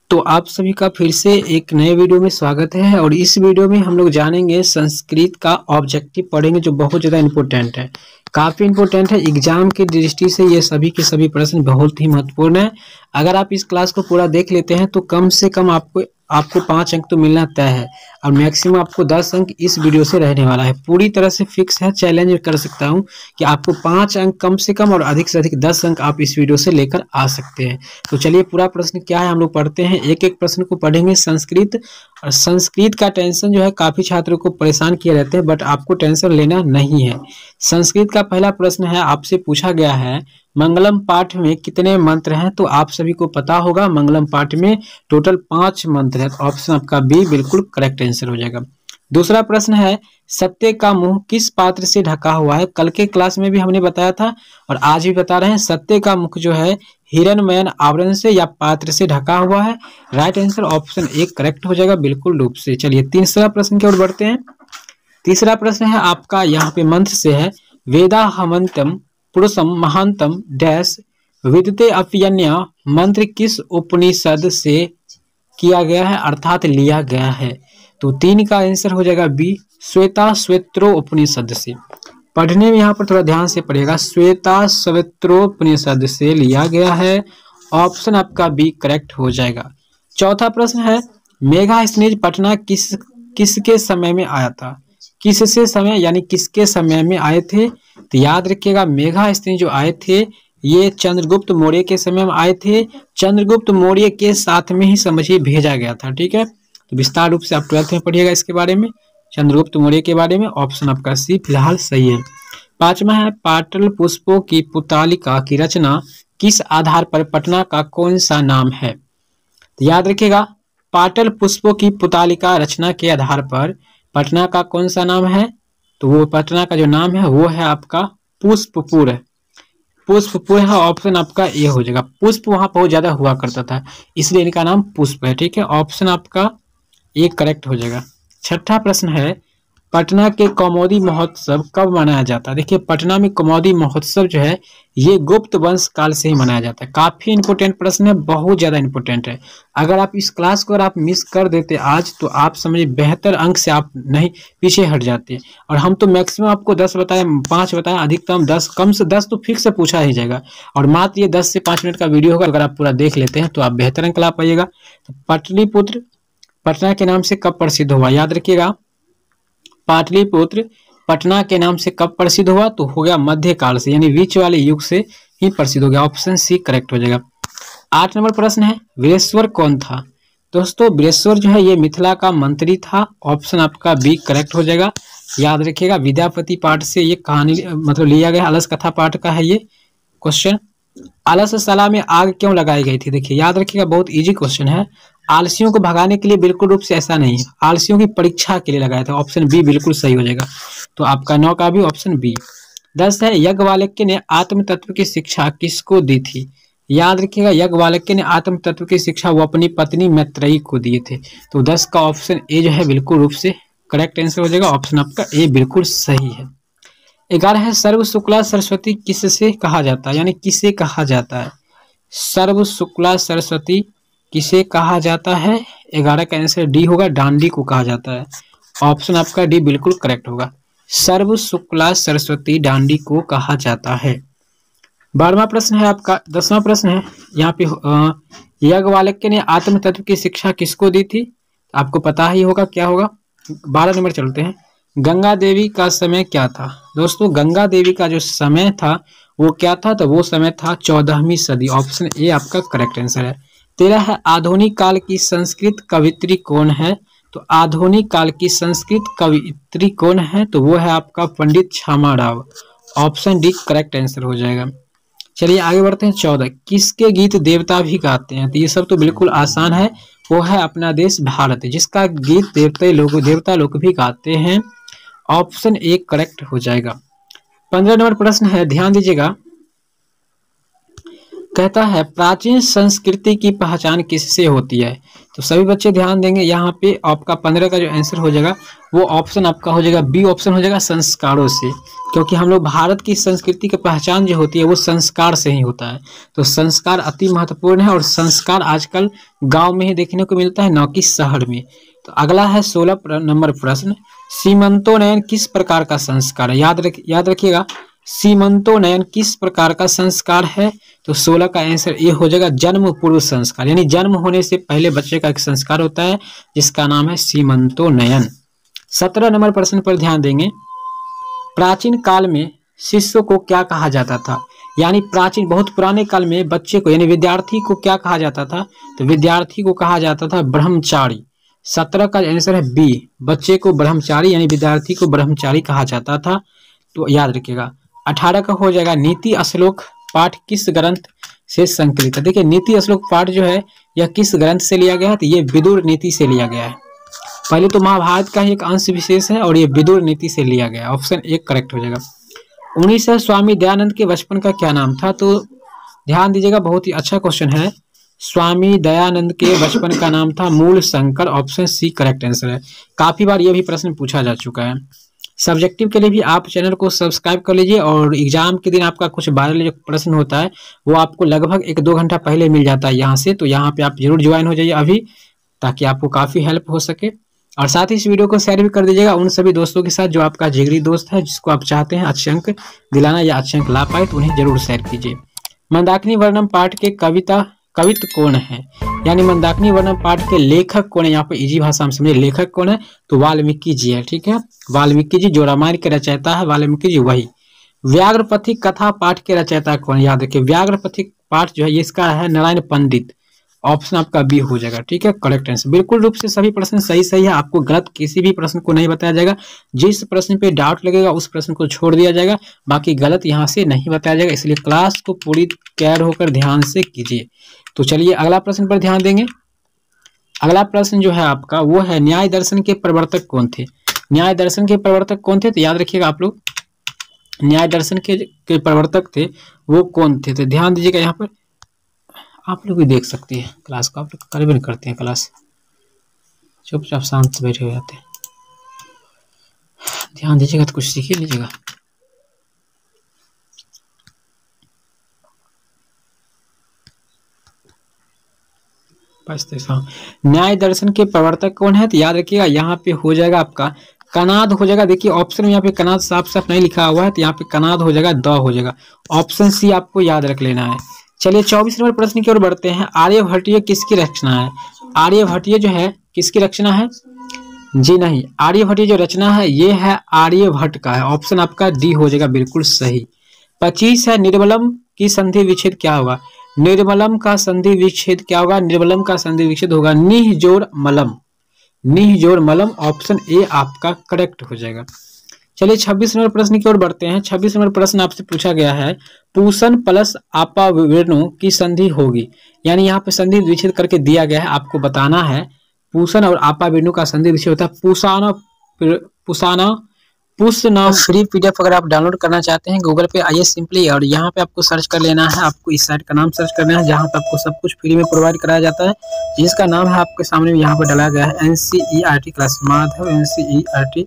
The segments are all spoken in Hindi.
तो आप सभी का फिर से एक नए वीडियो में स्वागत है। और इस वीडियो में हम लोग जानेंगे संस्कृत का ऑब्जेक्टिव पढ़ेंगे, जो बहुत ज़्यादा इम्पोर्टेंट है, काफ़ी इम्पोर्टेंट है। एग्जाम की दृष्टि से ये सभी के सभी प्रश्न बहुत ही महत्वपूर्ण है। अगर आप इस क्लास को पूरा देख लेते हैं तो कम से कम आपको 5 अंक तो मिलना तय है, और मैक्सिमम आपको 10 अंक इस वीडियो से रहने वाला है। पूरी तरह से फिक्स है, चैलेंज कर सकता हूं कि आपको 5 अंक कम से कम और अधिक से अधिक 10 अंक आप इस वीडियो से लेकर आ सकते हैं। तो चलिए पूरा प्रश्न क्या है हम लोग पढ़ते हैं, एक एक प्रश्न को पढ़ेंगे। संस्कृत और संस्कृत का टेंशन जो है काफ़ी छात्रों को परेशान किए रहते हैं, बट आपको टेंशन लेना नहीं है। संस्कृत का पहला प्रश्न है, आपसे पूछा गया है मंगलम पाठ में कितने मंत्र हैं। तो आप सभी को पता होगा मंगलम पाठ में टोटल 5 मंत्र है। तो ऑप्शन आपका बी बिल्कुल करेक्ट आंसर हो जाएगा। दूसरा प्रश्न है, सत्य का मुंह किस पात्र से ढका हुआ है। कल के क्लास में भी हमने बताया था और आज भी बता रहे हैं, सत्य का मुख जो है हिरणमय आवरण से या पात्र से ढका हुआ है। Right answer option A correct हो जाएगा बिल्कुल रूप से। चलिए तीसरा प्रश्न की ओर बढ़ते हैं। तीसरा प्रश्न है आपका यहाँ पे मंत्र से है, वेदा हमंतम पुरुषम महांतम डैश विदते अप्यन्य मंत्र किस उपनिषद से किया गया है, अर्थात लिया गया है। तो 3 का आंसर हो जाएगा बी, श्वेता श्वेत्रो उपनिषद से। पढ़ने में यहाँ पर थोड़ा ध्यान से पढ़िएगा, श्वेता श्वेत्रो उपनिषद से लिया गया है। ऑप्शन आपका बी करेक्ट हो जाएगा। चौथा प्रश्न है, मेगा स्नेज पटना किसके समय में आया था। किससे समय यानी किसके समय में आए थे। तो याद रखिएगा मेगा स्नेज जो आए थे ये चंद्रगुप्त मौर्य के समय में आए थे। चंद्रगुप्त मौर्य के साथ में ही समझिए भेजा गया था। ठीक है, तो विस्तार रूप से आप 12th में पढ़िएगा इसके बारे में, चंद्रगुप्त मौर्य के बारे में। ऑप्शन आपका सी फिलहाल सही है। पांचवा है, पाटल पुष्पों की पुतालिका की रचना किस आधार पर पटना का कौन सा नाम है। तो याद रखिएगा पाटल पुष्पों की पुतालिका रचना के आधार पर पटना का कौन सा नाम है। तो वो पटना का जो नाम है वो है आपका पुष्पपुर है। पुष्पपुर है, ऑप्शन आपका ए हो जाएगा। पुष्प वहां बहुत ज्यादा हुआ करता था इसलिए इनका नाम पुष्प है। ठीक है, ऑप्शन आपका ए करेक्ट हो जाएगा। छठा प्रश्न है, पटना के कौमुदी महोत्सव कब मनाया जाता है। देखिए पटना में कौमुदी महोत्सव जो है ये गुप्त वंश काल से ही मनाया जाता है। काफी इंपोर्टेंट प्रश्न है, बहुत ज्यादा इंपोर्टेंट है। अगर आप इस क्लास को अगर आप मिस कर देते आज तो आप समझिए बेहतर अंक से आप नहीं पीछे हट जाते। और हम तो मैक्सिमम आपको 10 बताए, 5 बताए, अधिकतम 10, कम से 10 तो फिक्स से पूछा ही जाएगा। और मात्र ये 10 से 5 मिनट का वीडियो होगा, अगर आप पूरा देख लेते हैं तो आप बेहतर अंक ला पाइएगा। तो पाटलिपुत्र पटना के नाम से कब प्रसिद्ध हुआ, याद रखिएगा पाटलिपुत्र पटना के नाम से कब प्रसिद्ध हुआ। तो हो गया मध्यकाल से, यानी बीच वाले युग से ही प्रसिद्ध हो गया। ऑप्शन सी करेक्ट हो जाएगा। 8 नंबर प्रश्न है, वीरेश्वर कौन था। दोस्तों वीरेश्वर जो है ये मिथिला का मंत्री था। ऑप्शन आपका बी करेक्ट हो जाएगा। याद रखिएगा विद्यापति पाठ से ये कहानी मतलब लिया गया, अलस कथा पाठ का है ये क्वेश्चन। अलसशाला में आग क्यों लगाई गई थी। देखिए याद रखिएगा बहुत इजी क्वेश्चन है। आलसियों को भगाने के लिए बिल्कुल रूप से ऐसा नहीं है, आलसियों की परीक्षा के लिए लगाया था। ऑप्शन बी बिल्कुल सही हो जाएगा। तो आपका 9 का भी ऑप्शन बी। 10 है, याज्ञवल्क्य ने आत्म तत्व की शिक्षा किसको दी थी। याद रखिएगा याज्ञवल्क्य ने आत्म तत्व की शिक्षा वो अपनी पत्नी मैत्रेयी को दिए थे। तो 10 का ऑप्शन ए जो है बिल्कुल रूप से करेक्ट आंसर हो जाएगा। ऑप्शन आपका ए बिल्कुल सही है। 11 है, सर्व शुक्ला सरस्वती किससे कहा जाता है, यानी किसे कहा जाता है। सर्व शुक्ला सरस्वती किसे कहा जाता है। 11 का आंसर डी होगा, डांडी को कहा जाता है। ऑप्शन आपका डी बिल्कुल करेक्ट होगा। सर्व शुक्ला सरस्वती डांडी को कहा जाता है। 12वां प्रश्न है आपका, 10वां प्रश्न है यहाँ पे, याज्ञवल्क्य ने आत्म तत्व की शिक्षा किसको दी थी। आपको पता ही होगा क्या होगा। 12 नंबर चलते हैं, गंगा देवी का समय क्या था। दोस्तों गंगा देवी का जो समय था वो क्या था, तो वो समय था 14वीं सदी। ऑप्शन ए आपका करेक्ट आंसर है। 13 है, आधुनिक काल की संस्कृत कवित्री कौन है। तो आधुनिक काल की संस्कृत कवित्री कौन है, तो वो है आपका Pandit Chhama Rao. Option D correct answer हो जाएगा। चलिए आगे बढ़ते हैं। 14, किसके गीत देवता भी गाते हैं। तो ये सब तो बिल्कुल आसान है, वो है अपना देश भारत, जिसका गीत देवता लोग भी गाते हैं। ऑप्शन ए करेक्ट हो जाएगा। 15 नंबर प्रश्न है, ध्यान दीजिएगा, कहता है प्राचीन संस्कृति की पहचान किससे होती है। तो सभी बच्चे ध्यान देंगे, यहाँ पे आपका 15 का जो आंसर हो जाएगा वो ऑप्शन आपका हो जाएगा बी ऑप्शन हो जाएगा, संस्कारों से। क्योंकि हम लोग भारत की संस्कृति की पहचान जो होती है वो संस्कार से ही होता है। तो संस्कार अति महत्वपूर्ण है और संस्कार आजकल गांव में ही देखने को मिलता है, न कि शहर में। तो अगला है 16 नंबर प्रश्न, सीमंतोनयन किस प्रकार का संस्कार है। याद रखिएगा, सीमंतोनयन किस प्रकार का संस्कार है। तो 16 का आंसर ए हो जाएगा, जन्म पूर्व संस्कार, यानी जन्म होने से पहले बच्चे का एक संस्कार होता है जिसका नाम है सीमंतोनयन। 17 नंबर प्रश्न पर ध्यान देंगे, प्राचीन काल में शिष्य को क्या कहा जाता था। यानी प्राचीन बहुत पुराने काल में बच्चे को यानी विद्यार्थी को क्या कहा जाता था। तो विद्यार्थी को कहा जाता था ब्रह्मचारी। 17 का आंसर है बी, बच्चे को ब्रह्मचारी यानी विद्यार्थी को ब्रह्मचारी कहा जाता था। तो याद रखिएगा। 18 का हो जाएगा, नीति श्लोक पाठ किस ग्रंथ से संकलित है। देखिए नीति श्लोक पाठ जो है यह किस ग्रंथ से लिया गया है। तो ये विदुर नीति से लिया गया है। पहले तो महाभारत का ही एक अंश विशेष है और ये विदुर नीति से लिया गया है। ऑप्शन 1 करेक्ट हो जाएगा। 19 स्वामी दयानंद के बचपन का क्या नाम था। तो ध्यान दीजिएगा, बहुत ही अच्छा क्वेश्चन है। स्वामी दयानंद के बचपन का नाम था Mool Shankar. Option C correct answer है। काफी बार यह भी प्रश्न पूछा जा चुका है। सब्जेक्टिव के लिए भी आप चैनल को सब्सक्राइब कर लीजिए और एग्जाम के दिन आपका कुछ वायरल जो प्रश्न होता है वो आपको लगभग 1-2 घंटा पहले मिल जाता है यहाँ से। तो यहाँ पे आप जरूर ज्वाइन हो जाइए अभी, ताकि आपको काफी हेल्प हो सके। और साथ ही इस वीडियो को शेयर भी कर दीजिएगा उन सभी दोस्तों के साथ जो आपका जिगरी दोस्त है, जिसको आप चाहते हैं अच्छे अंक दिलाना या अच्छे अंक ला पाए, तो उन्हें जरूर शेयर कीजिए। मंदाकिनी वर्णम पाठ के कवित्व कौन है। यानी मंदाकिनी वर्णम पाठ के लेखक कौन है। यहाँ पे इजी भाषा में समझिए, लेखक कौन है। तो वाल्मीकि जी है, ठीक है। वाल्मीकि जी जो रामायण के रचयिता है, वाल्मीकि जी वही। व्याघ्रपथिक कथा पाठ के रचयिता कौन है। याद रखिए व्याघ्रपथिक पाठ जो है इसका है नारायण पंडित। ऑप्शन आपका बी हो जाएगा, ठीक है, करेक्ट आंसर। बिल्कुल रूप से सभी प्रश्न सही है। आपको गलत किसी भी प्रश्न को नहीं बताया जाएगा। जिस प्रश्न पे डाउट लगेगा उस प्रश्न को छोड़ दिया जाएगा, बाकी गलत यहाँ से नहीं बताया जाएगा। इसलिए क्लास को पूरी तैयार होकर ध्यान से कीजिए। तो चलिए अगला प्रश्न पर ध्यान देंगे। अगला प्रश्न जो है आपका वो है, न्याय दर्शन के प्रवर्तक कौन थे। न्याय दर्शन के प्रवर्तक कौन थे। तो याद रखिएगा आप लोग, न्याय दर्शन के प्रवर्तक थे वो कौन थे। तो ध्यान दीजिएगा, यहाँ पर आप लोग भी देख सकते हैं क्लास को। आप लोग करीबन करते हैं क्लास, चुपचाप शांत से बैठे हो जाते हैं। ध्यान दीजिएगा तो कुछ सीख ही लीजिएगा। न्याय दर्शन के प्रवर्तक कौन है। तो याद रखिएगा यहाँ पे हो जाएगा आपका कनाद हो जाएगा। देखिए ऑप्शन में यहाँ पे कनाद साफ नहीं लिखा हुआ है, तो यहाँ पे कनाद हो जाएगा, द हो जाएगा। ऑप्शन सी आपको याद रख लेना है। चलिए 24 नंबर प्रश्न की ओर बढ़ते हैं। आर्यभट्टीय किसकी रचना है। आर्यभट्टीय जो है किसकी रचना है। जी नहीं, आर्यभट्टीय जो रचना है ये है आर्यभट्ट का है। ऑप्शन आपका डी हो जाएगा, बिल्कुल सही। 25 है, निर्मलम की संधि विच्छेद क्या होगा। निर्मलम का संधि विच्छेद क्या होगा। निर्मलम का संधि विच्छेद होगा निह जोड़ मलम। निह जोड़ मलम। ऑप्शन ए आपका करेक्ट हो जाएगा। चलिए 26 नंबर प्रश्न की ओर बढ़ते हैं। 26 नंबर प्रश्न आपसे पूछा गया है, पूषण प्लस आपाविर्णु की संधि होगी। यानी यहाँ पे संधि विच्छेद करके दिया गया है, आपको बताना है। पूषण और आपाविर्णु का संधि विच्छेद होता है पुष्ना। फ्री पीडीएफ अगर आप डाउनलोड करना चाहते हैं गूगल पे आइए सिंपली, और यहाँ पे आपको सर्च कर लेना है। आपको इस साइट का नाम सर्च करना है जहाँ पे आपको सब कुछ फ्री में प्रोवाइड कराया जाता है, जिसका नाम है आपके सामने यहाँ पे डाला गया है NCERT class, Madhav NCERT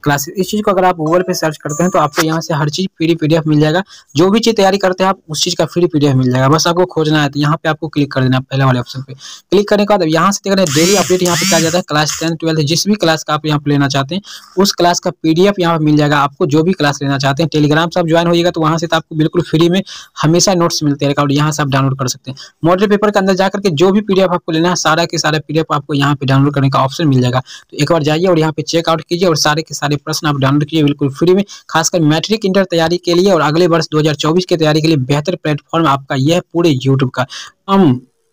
classes. इस चीज को अगर आप गूगल पे सर्च करते हैं तो आपको यहाँ से हर चीज फ्री पीडीएफ मिल जाएगा। जो भी चीज तैयारी करते हैं आप उस चीज का फ्री पीडीएफ मिल जाएगा। बस आपको खोजना है। तो यहाँ पे आपको क्लिक कर देना, पहले वाले ऑप्शन पे क्लिक करने के बाद यहाँ से देख रहे हैं डेली अपडेट यहाँ पे क्या जाता है। क्लास 10, 12 जिस भी क्लास का आप यहाँ पे लेना चाहते हैं उस क्लास का पीडीएफ यहाँ पे मिल जाएगा आपको। जो भी क्लास लेना चाहते हैं टेलीग्राम से आप ज्वाइन होइएगा तो वहाँ से तो आपको बिल्कुल फ्री में हमेशा नोट्स मिलते रहेगा और यहाँ से आप डाउनलोड कर सकते हैं। मॉडल पेपर के अंदर जाकर के जो भी पीडीएफ आपको लेना है सारा के सारा पीडीएफ आपको यहाँ पे डाउनलोड करने का ऑप्शन मिल जाएगा। तो एक बार जाइए और यहाँ पे चेकआउट कीजिए और सारे के सारे प्रश्न आप डाउनलोड बिल्कुल फ्री में। खासकर मैट्रिक इंटर तैयारी के लिए और अगले वर्ष 2024 की तैयारी के लिए बेहतर प्लेटफॉर्म आपका यह पूरे यूट्यूब का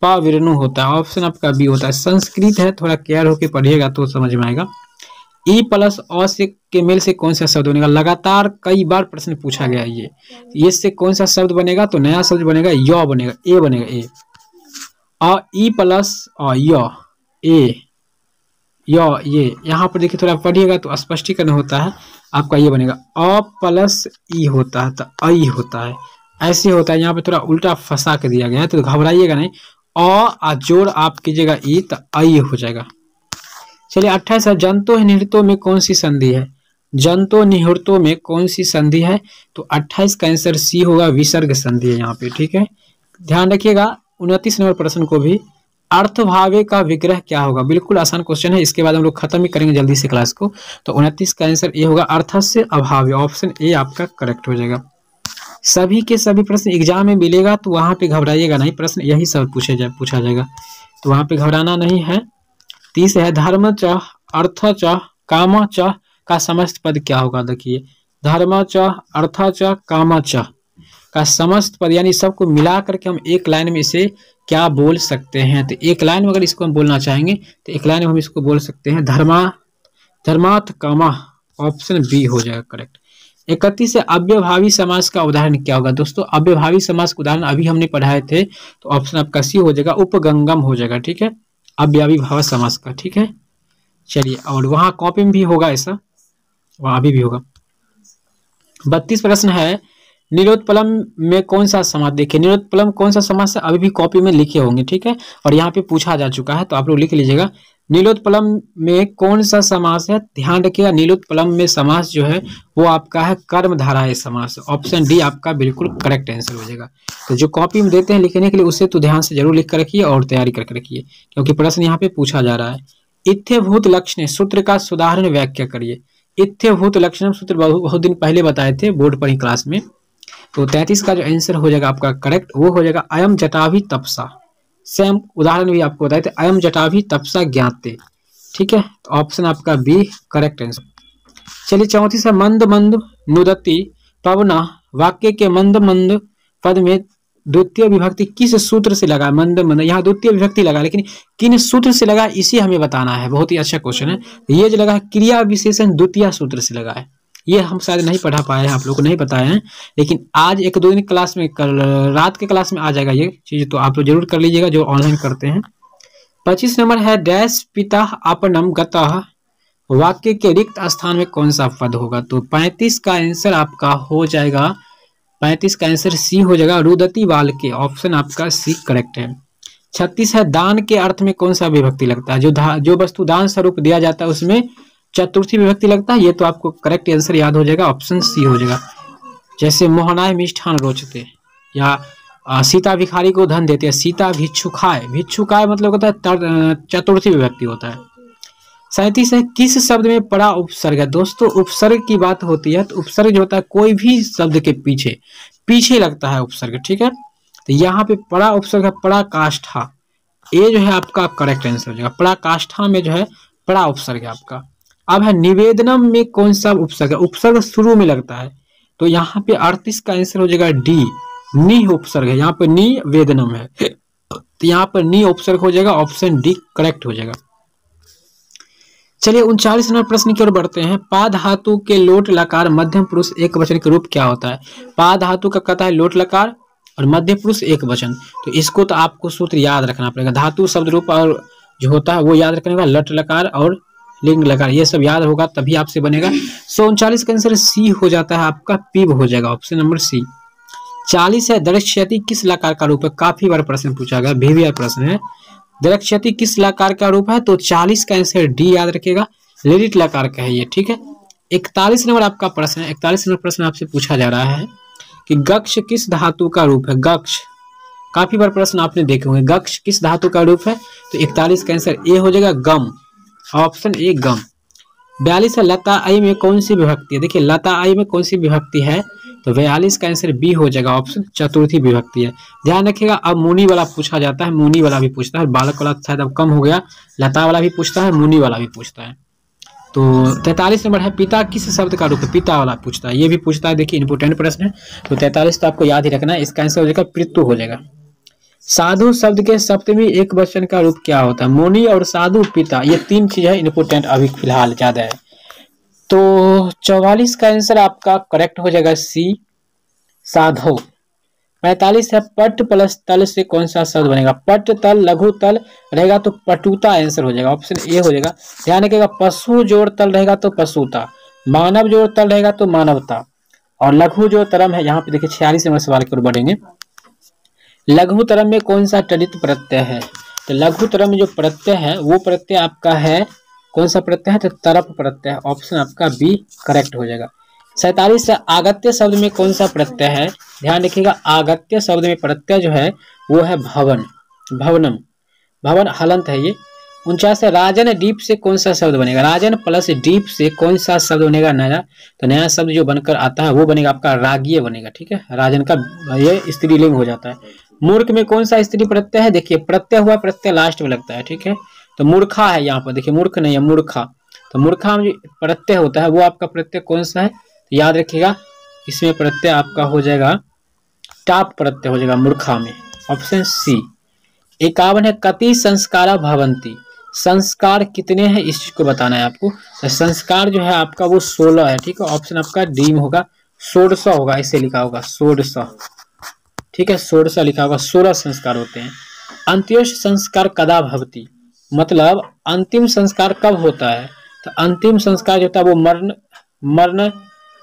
पाविर्णु होता है। ऑप्शन आपका बी होता है। संस्कृत है, थोड़ा केयर होकर पढ़िएगा तो समझ में आएगा। ई प्लस अ से के मेल से कौन सा शब्द बनेगा। लगातार कई बार प्रश्न पूछा गया है ये से कौन सा शब्द बनेगा। तो नया शब्द बनेगा य बनेगा, ए बनेगा, ए। अ ई प्लस अ य ए ये यहाँ पर देखिए थोड़ा पढ़िएगा तो स्पष्टीकरण होता है आपका। ये बनेगा अ प्लस ई होता है तो आई होता है। ऐसे होता है, यहाँ पे थोड़ा उल्टा फंसा के दिया गया है, तो घबराइएगा नहीं। और जोड़ आप कीजिएगा ई, तो आई हो जाएगा। चलिए 28 है, जंतु निहितों में कौन सी संधि है? जंतु निहितों में कौन सी संधि है? तो 28 का आंसर सी होगा, विसर्ग संधि है यहाँ पे, ठीक है। ध्यान रखिएगा 29 नंबर प्रश्न को भी, अर्थभावे का विग्रह क्या होगा? बिल्कुल आसान क्वेश्चन है, इसके बाद हम लोग खत्म ही करेंगे जल्दी से क्लास को। तो 29 का आंसर ए होगा, अर्थस्य अभाव्य, ऑप्शन ए आपका करेक्ट हो जाएगा। सभी के सभी प्रश्न एग्जाम में मिलेगा, तो वहां पे घबराइएगा नहीं, प्रश्न यही सब पूछा जाएगा, तो वहां पे घबराना नहीं है। 30 है, धर्म च अर्थ च काम च का समस्त पद क्या होगा? देखिए, धर्म च अर्थ च काम च का समस्त पद, यानी सबको मिला करके हम एक लाइन में इसे क्या बोल सकते हैं? तो एक लाइन में अगर इसको हम बोलना चाहेंगे तो एक लाइन में हम इसको बोल सकते हैं धर्मार्थ कामा, ऑप्शन बी हो जाएगा करेक्ट। 31 है, अव्यभावी समास का उदाहरण क्या होगा? दोस्तों अव्यभावी समास का उदाहरण अभी हमने पढ़ाए थे, तो ऑप्शन आपका सी हो जाएगा, उपगंगम हो जाएगा, ठीक है, अव्ययीभाव समास का, ठीक है। चलिए, और वहां कॉपी में भी होगा ऐसा, वहां अभी भी होगा। 32 प्रश्न है, निरोत्पलम में कौन सा समास? देखिए निरोत्पलम कौन सा समास है, अभी भी कॉपी में लिखे होंगे, ठीक है, और यहाँ पे पूछा जा चुका है, तो आप लोग लिख लीजिएगा नीलोत्पलम में कौन सा समास है। ध्यान रखिएगा नीलोत्पलम में समास जो है वो आपका है कर्मधारय समास, ऑप्शन डी आपका बिल्कुल करेक्ट आंसर हो जाएगा। तो जो कॉपी में देते हैं लिखने के लिए उसे तो ध्यान से जरूर लिख कर रखिए और तैयारी करके रखिए, क्योंकि प्रश्न यहाँ पे पूछा जा रहा है। इत्थ्यभूत लक्षण सूत्र का सुधारण व्याख्या करिए। इत्थ्यभूत लक्षण सूत्र बहुत दिन पहले बताए थे बोर्ड पर ही क्लास में। तो 33 का जो आंसर हो जाएगा आपका करेक्ट वो हो जाएगा अयम जटाभि तपसा। सेम उदाहरण भी आपको बताए थे, अयम जटाभि तपसा ज्ञाते, ठीक है, तो ऑप्शन आपका बी करेक्ट आंसर। चलिए 34 है, मंद मंद नुदति पवना वाक्य के मंद मंद पद में द्वितीय विभक्ति किस सूत्र से लगा? मंद मंद, यहाँ द्वितीय विभक्ति लगा, लेकिन किन सूत्र से लगा इसी हमें बताना है। बहुत ही अच्छा क्वेश्चन है। ये जो लगा है क्रिया विशेषण द्वितीय सूत्र से लगा है, ये हम शायद नहीं पढ़ा पाए हैं, आप लोग को नहीं बताए हैं, लेकिन आज एक दो दिन क्लास में, कल रात के क्लास में आ जाएगा ये चीज, तो आप लोग जरूर कर लीजिएगा जो ऑनलाइन करते हैं। 25 नंबर है, डैश पिता अपनम गतः वाक्य के रिक्त स्थान में कौन सा पद होगा? तो 35 का आंसर आपका हो जाएगा, 35 का आंसर सी हो जाएगा, रुदति बाल के, ऑप्शन आपका सी करेक्ट है। 36 है, दान के अर्थ में कौन सा विभक्ति लगता है? जो वस्तु दान स्वरूप दिया जाता है उसमें चतुर्थी विभक्ति लगता है, ये तो आपको करेक्ट आंसर याद हो जाएगा, ऑप्शन सी हो जाएगा। जैसे मोहनाय मिष्ठान रोचते, या सीता भिखारी को धन देते हैं, सीता भिक्षुकाय, भिक्षुकाय मतलब होता है चतुर्थी विभक्ति होता है। 37 है, किस शब्द में पड़ा उपसर्ग है? दोस्तों उपसर्ग की बात होती है तो उपसर्ग जो होता है कोई भी शब्द के पीछे लगता है उपसर्ग, ठीक है, तो यहाँ पे पड़ा उपसर्ग है पराकाष्ठा, ये जो है आपका करेक्ट आंसर हो जाएगा। पराकाष्ठा में जो है पड़ा उपसर्ग है आपका। अब है निवेदनम में कौन सा उपसर्ग है? उपसर्ग शुरू में लगता है, तो यहाँ पे 38 का आंसर हो जाएगा डी, नि उपसर्ग है, यहाँ पे निवेदनम है, तो यहाँ पर नि उपसर्ग हो जाएगा, ऑप्शन डी करेक्ट हो जाएगा। चलिए 39 नंबर प्रश्न की ओर बढ़ते हैं। पा धातु के लोट लकार मध्यम पुरुष एक वचन के रूप क्या होता है? पा धातु का कहता है लोट लकार और मध्य पुरुष एक वचन, तो इसको तो आपको सूत्र याद रखना पड़ेगा। धातु शब्द रूप और जो होता है वो याद रखने का, लट लकार और लिंग लकार, ये सब याद होगा तभी आपसे बनेगा। 39 का आंसर सी हो जाता है आपका, पीब हो जाएगा, ऑप्शन नंबर सी। 40 है, दृश्यति किस लकार का रूप है? काफी बार प्रश्न पूछा गया, VVI प्रश्न है, दृश्यति किस लकार का रूप है? तो 40 का आंसर डी याद रखिएगा, ललित लकार का है ये, ठीक है। 41 नंबर आपका प्रश्न है, 41 नंबर प्रश्न आपसे पूछा जा रहा है कि गक्ष किस धातु का रूप है? गक्ष, काफी बार प्रश्न आपने देखे होंगे, गक्ष किस धातु का रूप है? तो 41 का आंसर ए हो जाएगा, गम, ऑप्शन ए गम। 42 है, लता आई में कौन सी विभक्ति है? देखिए लता आई में कौन सी विभक्ति है? तो 42 का आंसर बी हो जाएगा, ऑप्शन चतुर्थी विभक्ति है। ध्यान रखिएगा, अब मुनि वाला पूछा जाता है, मुनि वाला भी पूछता है, बालक वाला शायद अब कम हो गया, लता वाला भी पूछता है, मुनि वाला भी पूछता है। तो 43 नंबर है, पिता किस शब्द का रूप है? पिता वाला पूछता है, ये भी पूछता है, देखिए इंपोर्टेंट प्रश्न है। तो 43 तो आपको याद ही रखना है, इसका आंसर हो जाएगा पृथु हो जाएगा। साधु शब्द के सप्तमी एक वचन का रूप क्या होता है? मुनि और साधु पिता, ये तीन चीज है इंपोर्टेंट अभी फिलहाल ज्यादा है। तो 44 का आंसर आपका करेक्ट हो जाएगा सी, साधो। 45 है, पट प्लस तल से कौन सा शब्द बनेगा? पट तल लघु तल रहेगा तो पटुता आंसर हो जाएगा, ऑप्शन ए हो जाएगा। ध्यान रखिएगा, पशु जोड़ तल रहेगा तो पशुता, मानव जोड़ तल रहेगा तो मानवता, और लघुतरम है, यहाँ पे देखिए 46 नंबर सवाल की ओर बढ़ेंगे। लघुतरम में कौन सा तदित प्रत्यय है? तो लघुतरम में जो प्रत्यय है वो प्रत्यय आपका है, कौन सा प्रत्यय है? तो तरप प्रत्यय। ऑप्शन आपका बी करेक्ट हो जाएगा। 47 से आगत्य शब्द में कौन सा प्रत्यय है? ध्यान रखिएगा, आगत्य शब्द में प्रत्यय जो है वो है भवन, भवनम, भवन हलंत है ये। 49 से राजन डीप से कौन सा शब्द बनेगा? राजन प्लस डीप से कौन सा शब्द बनेगा नया? तो नया शब्द जो बनकर आता है वो बनेगा आपका रागीय बनेगा, ठीक है। राजन का ये स्त्रीलिंग हो जाता है। मूर्ख में कौन सा स्त्री प्रत्यय है? देखिए प्रत्यय हुआ, प्रत्यय लास्ट में लगता है, ठीक है। तो मूर्खा है यहाँ पर, देखिए मूर्ख नहीं है, मूर्खा। तो मूर्खा में जो प्रत्यय होता है वो आपका प्रत्यय कौन सा है? तो याद रखिएगा, इसमें प्रत्यय आपका हो जाएगा टाप प्रत्यय हो जाएगा मूर्खा में, ऑप्शन सी। 51 है कति संस्कारा भवंती, संस्कार कितने हैं इस चीज को बताना है आपको। तो संस्कार जो है आपका वो 16 है, ठीक है। ऑप्शन आपका डी में होगा, 16 होगा, इसे लिखा होगा 16, ठीक है। 16 लिखा होगा, 16 संस्कार होते हैं। अंत्योष संस्कार कदा भवति, मतलब अंतिम संस्कार कब होता है? तो अंतिम संस्कार जो होता है वो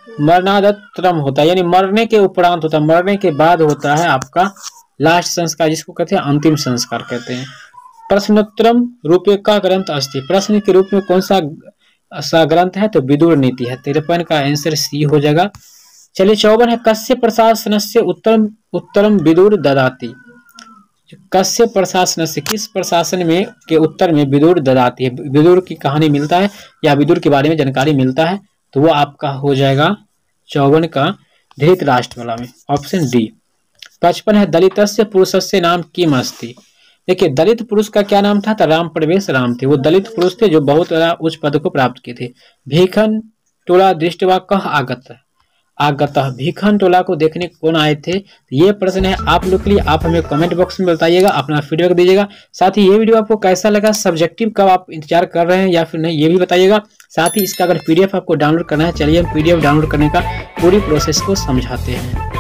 मरणादत्रम होता है, यानी मरने के उपरांत होता है, मरने के बाद होता है आपका लास्ट संस्कार, जिसको कहते हैं अंतिम संस्कार कहते हैं। प्रश्नोत्तरम रूपे का ग्रंथ अस्ति, प्रश्न के रूप में कौन सा ग्रंथ है? तो विदुर नीति है। 53 का आंसर सी हो जाएगा। चलिए 54 है कस्य प्रशासन से उत्तरम विदुर ददाति, कस्य प्रशासन से किस प्रशासन में के उत्तर में विदुर ददाति है, विदुर की कहानी मिलता है या विदुर के बारे में जानकारी मिलता है, तो वो आपका हो जाएगा 54 का धृतराष्ट्र वाला में, ऑप्शन डी। 55 है दलितस्य पुरुषस्य नाम किम अस्ति, देखिए दलित पुरुष का क्या नाम था? तो राम प्रवेश राम थे, वो दलित पुरुष थे जो बहुत ज्यादा उच्च पद को प्राप्त किए थे। भीखन टोला दृष्टवा कह आगत, आगतः भीखन टोला को देखने कौन आए थे? तो ये प्रश्न है आप लोग के लिए, आप हमें कमेंट बॉक्स में बताइएगा, अपना फीडबैक दीजिएगा। साथ ही ये वीडियो आपको कैसा लगा, सब्जेक्टिव कब आप इंतजार कर रहे हैं या फिर नहीं ये भी बताइएगा। साथ ही इसका अगर पीडीएफ आपको डाउनलोड करना है, चलिए हम पीडीएफ डाउनलोड करने का पूरी प्रोसेस को समझाते हैं।